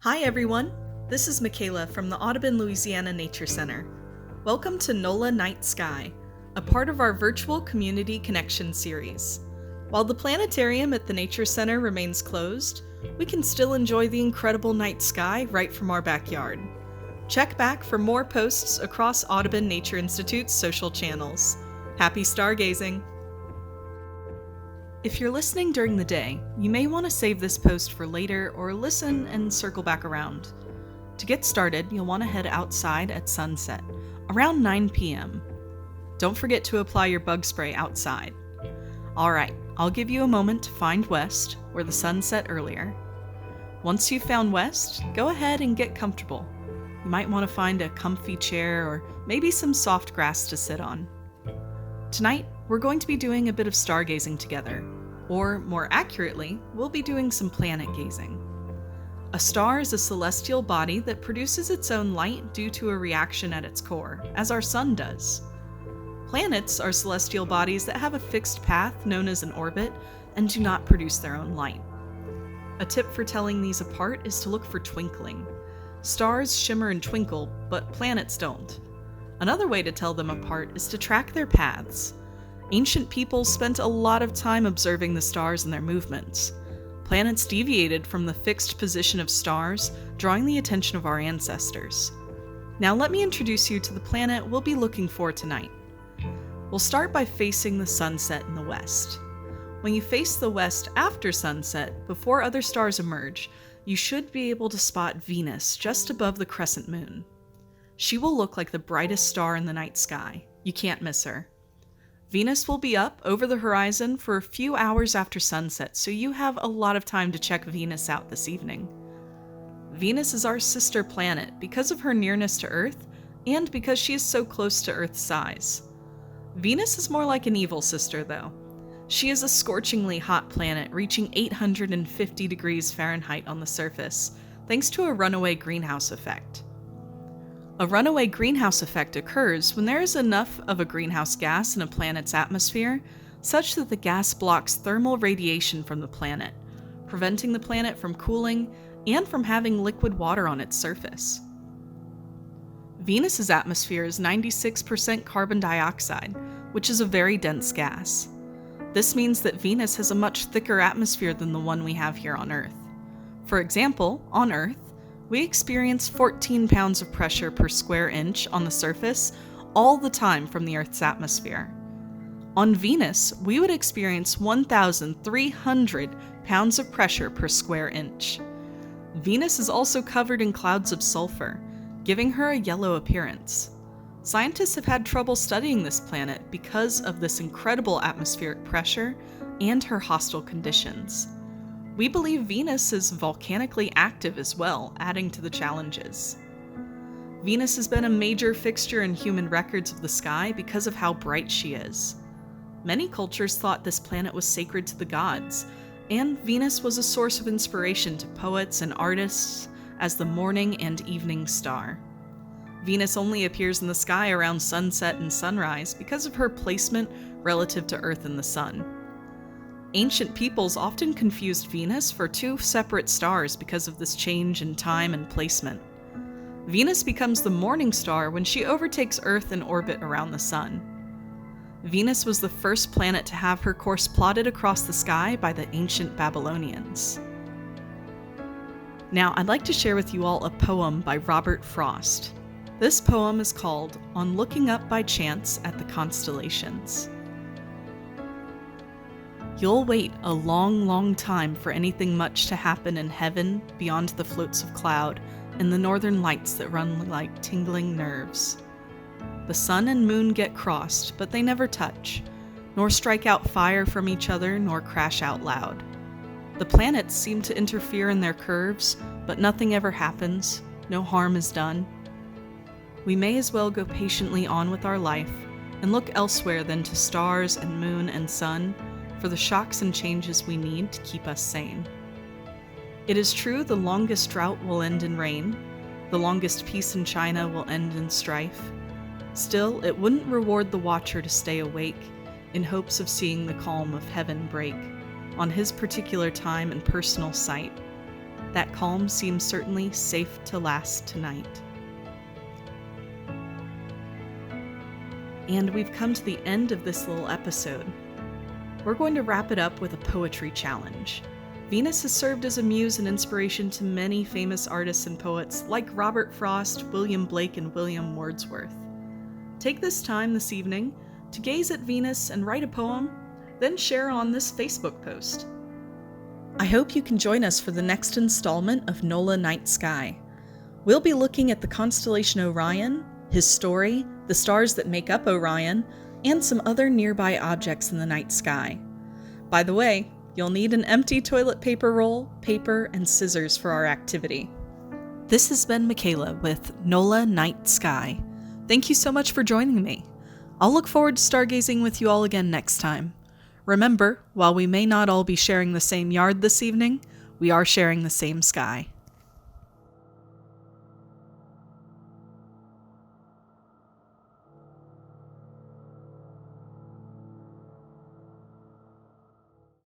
Hi everyone, this is Michaela from the Audubon Louisiana Nature Center. Welcome to NOLA Night Sky, a part of our virtual community connection series. While the planetarium at the Nature Center remains closed, we can still enjoy the incredible night sky right from our backyard. Check back for more posts across Audubon Nature Institute's social channels. Happy stargazing! If you're listening during the day, you may want to save this post for later or listen and circle back around. To get started, you'll want to head outside at sunset, around 9 p.m. Don't forget to apply your bug spray outside. Alright, I'll give you a moment to find west, where the sun set earlier. Once you've found west, go ahead and get comfortable. You might want to find a comfy chair or maybe some soft grass to sit on. Tonight, we're going to be doing a bit of stargazing together, or more accurately, we'll be doing some planet gazing. A star is a celestial body that produces its own light due to a reaction at its core, as our sun does. Planets are celestial bodies that have a fixed path known as an orbit and do not produce their own light. A tip for telling these apart is to look for twinkling. Stars shimmer and twinkle, but planets don't. Another way to tell them apart is to track their paths. Ancient peoples spent a lot of time observing the stars and their movements. Planets deviated from the fixed position of stars, drawing the attention of our ancestors. Now let me introduce you to the planet we'll be looking for tonight. We'll start by facing the sunset in the west. When you face the west after sunset, before other stars emerge, you should be able to spot Venus just above the crescent moon. She will look like the brightest star in the night sky. You can't miss her. Venus will be up over the horizon for a few hours after sunset, so you have a lot of time to check Venus out this evening. Venus is our sister planet because of her nearness to Earth and because she is so close to Earth's size. Venus is more like an evil sister, though. She is a scorchingly hot planet reaching 850 degrees Fahrenheit on the surface, thanks to a runaway greenhouse effect. A runaway greenhouse effect occurs when there is enough of a greenhouse gas in a planet's atmosphere such that the gas blocks thermal radiation from the planet, preventing the planet from cooling and from having liquid water on its surface. Venus's atmosphere is 96% carbon dioxide, which is a very dense gas. This means that Venus has a much thicker atmosphere than the one we have here on Earth. For example, on Earth, we experience 14 pounds of pressure per square inch on the surface all the time from the Earth's atmosphere. On Venus, we would experience 1,300 pounds of pressure per square inch. Venus is also covered in clouds of sulfur, giving her a yellow appearance. Scientists have had trouble studying this planet because of this incredible atmospheric pressure and her hostile conditions. We believe Venus is volcanically active as well, adding to the challenges. Venus has been a major fixture in human records of the sky because of how bright she is. Many cultures thought this planet was sacred to the gods, and Venus was a source of inspiration to poets and artists as the morning and evening star. Venus only appears in the sky around sunset and sunrise because of her placement relative to Earth and the Sun. Ancient peoples often confused Venus for two separate stars because of this change in time and placement. Venus becomes the morning star when she overtakes Earth in orbit around the Sun. Venus was the first planet to have her course plotted across the sky by the ancient Babylonians. Now, I'd like to share with you all a poem by Robert Frost. This poem is called On Looking Up by Chance at the Constellations. You'll wait a long, long time for anything much to happen in heaven beyond the floats of cloud and the northern lights that run like tingling nerves. The sun and moon get crossed, but they never touch, nor strike out fire from each other, nor crash out loud. The planets seem to interfere in their curves, but nothing ever happens, no harm is done. We may as well go patiently on with our life and look elsewhere than to stars and moon and sun for the shocks and changes we need to keep us sane. It is true the longest drought will end in rain, the longest peace in China will end in strife. Still, it wouldn't reward the watcher to stay awake in hopes of seeing the calm of heaven break on his particular time and personal sight. That calm seems certainly safe to last tonight. And we've come to the end of this little episode. We're going to wrap it up with a poetry challenge. Venus has served as a muse and inspiration to many famous artists and poets like Robert Frost, William Blake, and William Wordsworth. Take this time this evening to gaze at Venus and write a poem, then share on this Facebook post. I hope you can join us for the next installment of NOLA Night Sky. We'll be looking at the constellation Orion, his story, the stars that make up Orion, and some other nearby objects in the night sky. By the way, you'll need an empty toilet paper roll, paper, and scissors for our activity. This has been Michaela with NOLA Night Sky. Thank you so much for joining me. I'll look forward to stargazing with you all again next time. Remember, while we may not all be sharing the same yard this evening, we are sharing the same sky.